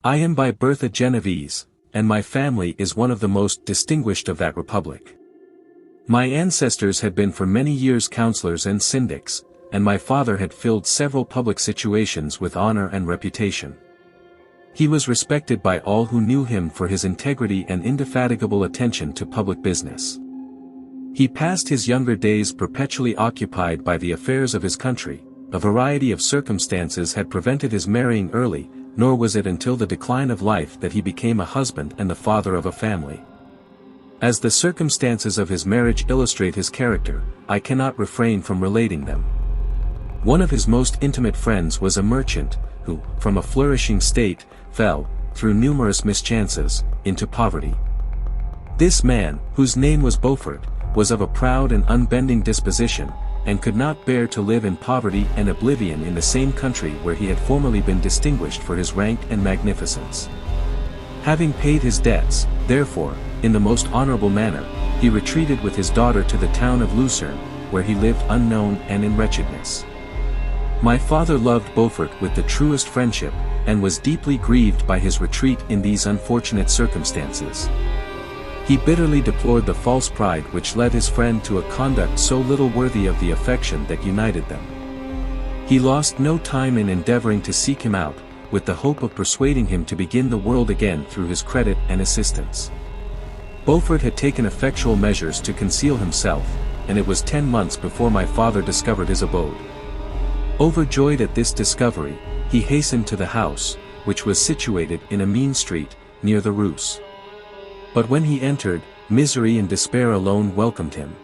I am by birth a Genovese, and my family is one of the most distinguished of that republic. My ancestors had been for many years councillors and syndics, and my father had filled several public situations with honor and reputation. He was respected by all who knew him for his integrity and indefatigable attention to public business. He passed his younger days perpetually occupied by the affairs of his country. A variety of circumstances had prevented his marrying early, nor was it until the decline of life that he became a husband and the father of a family. As the circumstances of his marriage illustrate his character, I cannot refrain from relating them. One of his most intimate friends was a merchant, who, from a flourishing state, fell, through numerous mischances, into poverty. This man, whose name was Beaufort, was of a proud and unbending disposition, and could not bear to live in poverty and oblivion in the same country where he had formerly been distinguished for his rank and magnificence. Having paid his debts, therefore, in the most honorable manner, he retreated with his daughter to the town of Lucerne, where he lived unknown and in wretchedness. My father loved Beaufort with the truest friendship, and was deeply grieved by his retreat in these unfortunate circumstances. He bitterly deplored the false pride which led his friend to a conduct so little worthy of the affection that united them. He lost no time in endeavoring to seek him out, with the hope of persuading him to begin the world again through his credit and assistance. Beaufort had taken effectual measures to conceal himself, and it was 10 months before my father discovered his abode. Overjoyed at this discovery, he hastened to the house, which was situated in a mean street, near the Reuss. But when he entered, misery and despair alone welcomed him.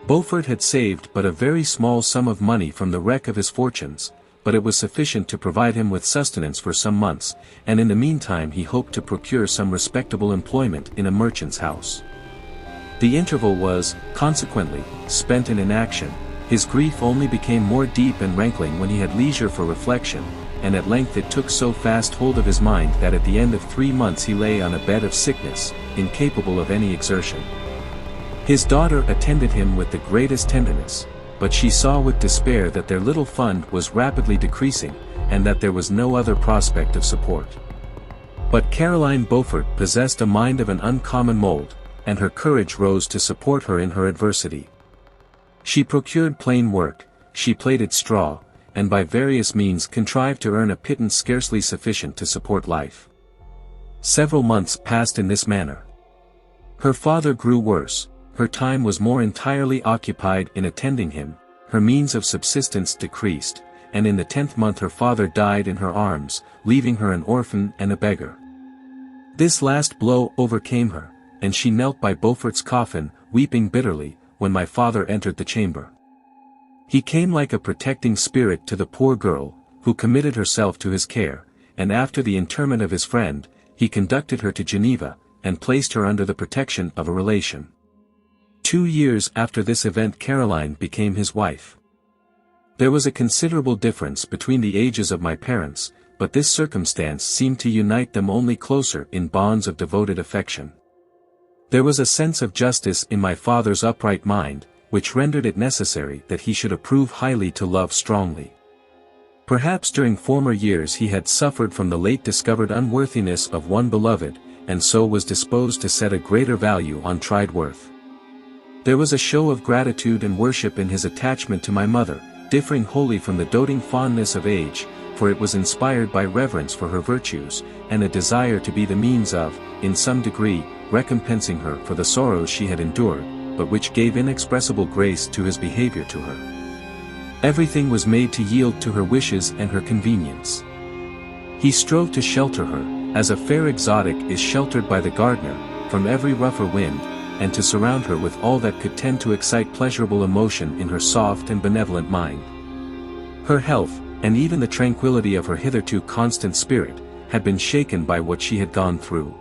Beaufort had saved but a very small sum of money from the wreck of his fortunes, but it was sufficient to provide him with sustenance for some months, and in the meantime he hoped to procure some respectable employment in a merchant's house. The interval was, consequently, spent in inaction. His grief only became more deep and rankling when he had leisure for reflection, and at length it took so fast hold of his mind that at the end of 3 months he lay on a bed of sickness, incapable of any exertion. His daughter attended him with the greatest tenderness, but she saw with despair that their little fund was rapidly decreasing, and that there was no other prospect of support. But Caroline Beaufort possessed a mind of an uncommon mold, and her courage rose to support her in her adversity. She procured plain work, she plaited straw, and by various means contrived to earn a pittance scarcely sufficient to support life. Several months passed in this manner. Her father grew worse, her time was more entirely occupied in attending him, her means of subsistence decreased, and in the 10th month her father died in her arms, leaving her an orphan and a beggar. This last blow overcame her, and she knelt by Beaufort's coffin, weeping bitterly, when my father entered the chamber. He came like a protecting spirit to the poor girl, who committed herself to his care, and after the interment of his friend, he conducted her to Geneva, and placed her under the protection of a relation. 2 years after this event Caroline became his wife. There was a considerable difference between the ages of my parents, but this circumstance seemed to unite them only closer in bonds of devoted affection. There was a sense of justice in my father's upright mind, which rendered it necessary that he should approve highly to love strongly. Perhaps during former years he had suffered from the late discovered unworthiness of one beloved, and so was disposed to set a greater value on tried worth. There was a show of gratitude and worship in his attachment to my mother, differing wholly from the doting fondness of age, for it was inspired by reverence for her virtues, and a desire to be the means of, in some degree, recompensing her for the sorrows she had endured, but which gave inexpressible grace to his behavior to her. Everything was made to yield to her wishes and her convenience. He strove to shelter her, as a fair exotic is sheltered by the gardener, from every rougher wind, and to surround her with all that could tend to excite pleasurable emotion in her soft and benevolent mind. Her health, and even the tranquility of her hitherto constant spirit, had been shaken by what she had gone through.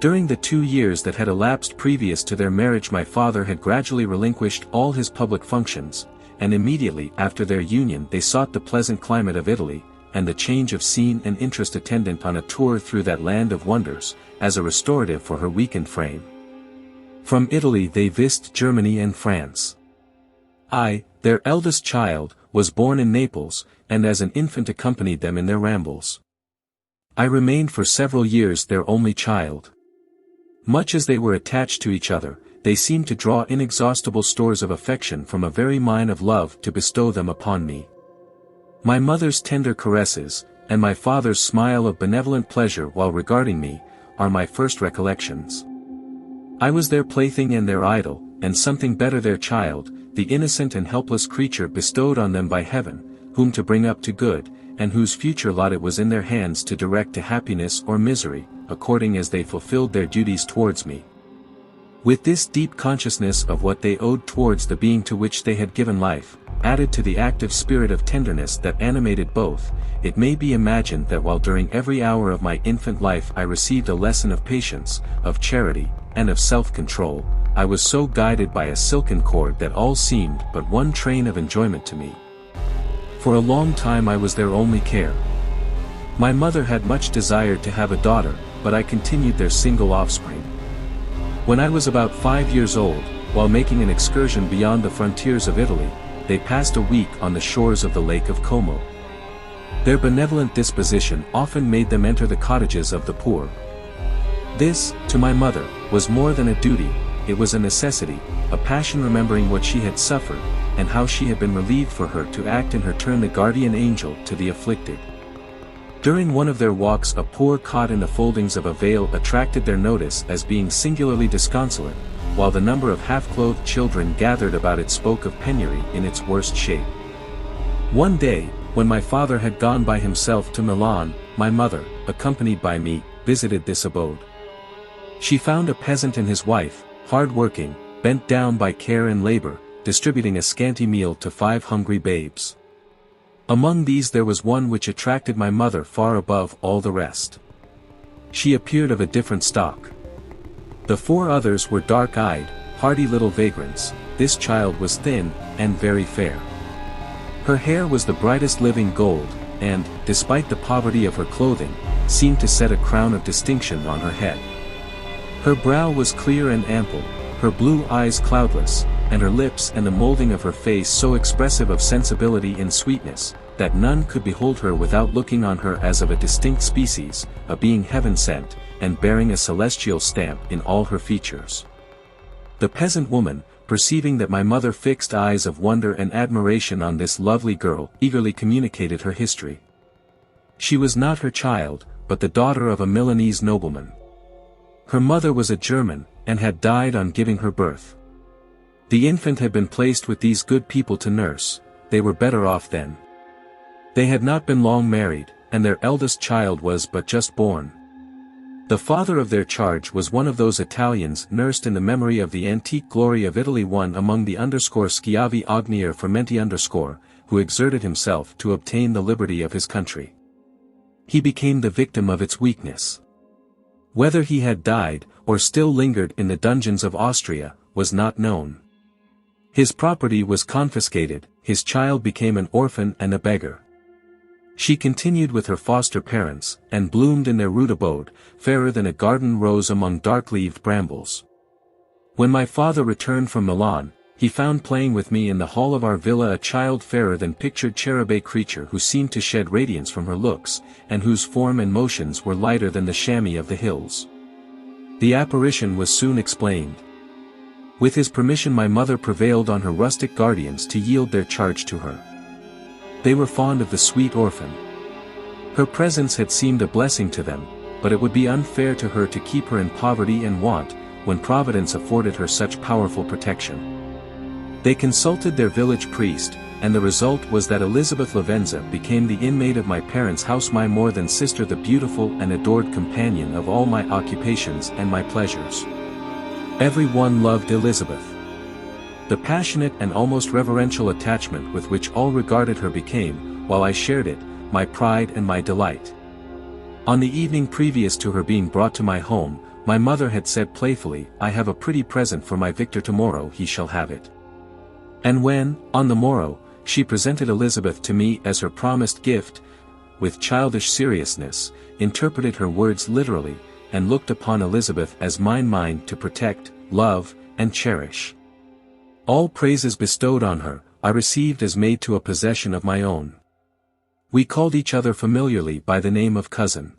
During the 2 years that had elapsed previous to their marriage my father had gradually relinquished all his public functions, and immediately after their union they sought the pleasant climate of Italy, and the change of scene and interest attendant on a tour through that land of wonders, as a restorative for her weakened frame. From Italy they visited Germany and France. I, their eldest child, was born in Naples, and as an infant accompanied them in their rambles. I remained for several years their only child. Much as they were attached to each other, they seemed to draw inexhaustible stores of affection from a very mine of love to bestow them upon me. My mother's tender caresses, and my father's smile of benevolent pleasure while regarding me, are my first recollections. I was their plaything and their idol, and something better their child, the innocent and helpless creature bestowed on them by heaven, whom to bring up to good, and whose future lot it was in their hands to direct to happiness or misery, according as they fulfilled their duties towards me. With this deep consciousness of what they owed towards the being to which they had given life, added to the active spirit of tenderness that animated both, it may be imagined that while during every hour of my infant life I received a lesson of patience, of charity, and of self-control, I was so guided by a silken cord that all seemed but one train of enjoyment to me. For a long time I was their only care. My mother had much desired to have a daughter, but I continued their single offspring. When I was about 5 years old, while making an excursion beyond the frontiers of Italy, they passed a week on the shores of the Lake of Como. Their benevolent disposition often made them enter the cottages of the poor. This, to my mother, was more than a duty, it was a necessity, a passion remembering what she had suffered, and how she had been relieved for her to act in her turn the guardian angel to the afflicted. During one of their walks a poor cot in the foldings of a veil attracted their notice as being singularly disconsolate, while the number of half-clothed children gathered about it spoke of penury in its worst shape. One day, when my father had gone by himself to Milan, my mother, accompanied by me, visited this abode. She found a peasant and his wife, hard-working, bent down by care and labor, distributing a scanty meal to 5 hungry babes. Among these there was one which attracted my mother far above all the rest. She appeared of a different stock. The 4 others were dark-eyed, hardy little vagrants. This child was thin, and very fair. Her hair was the brightest living gold, and, despite the poverty of her clothing, seemed to set a crown of distinction on her head. Her brow was clear and ample, her blue eyes cloudless, and her lips and the molding of her face so expressive of sensibility and sweetness, that none could behold her without looking on her as of a distinct species, a being heaven-sent, and bearing a celestial stamp in all her features. The peasant woman, perceiving that my mother fixed eyes of wonder and admiration on this lovely girl, eagerly communicated her history. She was not her child, but the daughter of a Milanese nobleman. Her mother was a German, and had died on giving her birth. The infant had been placed with these good people to nurse. They were better off then. They had not been long married, and their eldest child was but just born. The father of their charge was one of those Italians nursed in the memory of the antique glory of Italy, one among the Schiavi Ogni or Fermenti who exerted himself to obtain the liberty of his country. He became the victim of its weakness. Whether he had died, or still lingered in the dungeons of Austria, was not known. His property was confiscated, his child became an orphan and a beggar. She continued with her foster parents, and bloomed in their rude abode, fairer than a garden rose among dark-leaved brambles. When my father returned from Milan, he found playing with me in the hall of our villa a child fairer than pictured cherubim creature who seemed to shed radiance from her looks, and whose form and motions were lighter than the chamois of the hills. The apparition was soon explained. With his permission my mother prevailed on her rustic guardians to yield their charge to her. They were fond of the sweet orphan. Her presence had seemed a blessing to them, but it would be unfair to her to keep her in poverty and want, when Providence afforded her such powerful protection. They consulted their village priest, and the result was that Elizabeth Lavenza became the inmate of my parents' house, my more than sister, the beautiful and adored companion of all my occupations and my pleasures. Every one loved Elizabeth. The passionate and almost reverential attachment with which all regarded her became, while I shared it, my pride and my delight. On the evening previous to her being brought to my home, my mother had said playfully, "I have a pretty present for my Victor, tomorrow he shall have it." And when, on the morrow, she presented Elizabeth to me as her promised gift, with childish seriousness, interpreted her words literally, and looked upon Elizabeth as mine to protect, love, and cherish. All praises bestowed on her, I received as made to a possession of my own. We called each other familiarly by the name of cousin.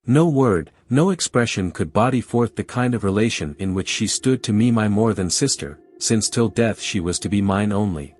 No word, no expression could body forth the kind of relation in which she stood to me, my more than sister, since till death she was to be mine only.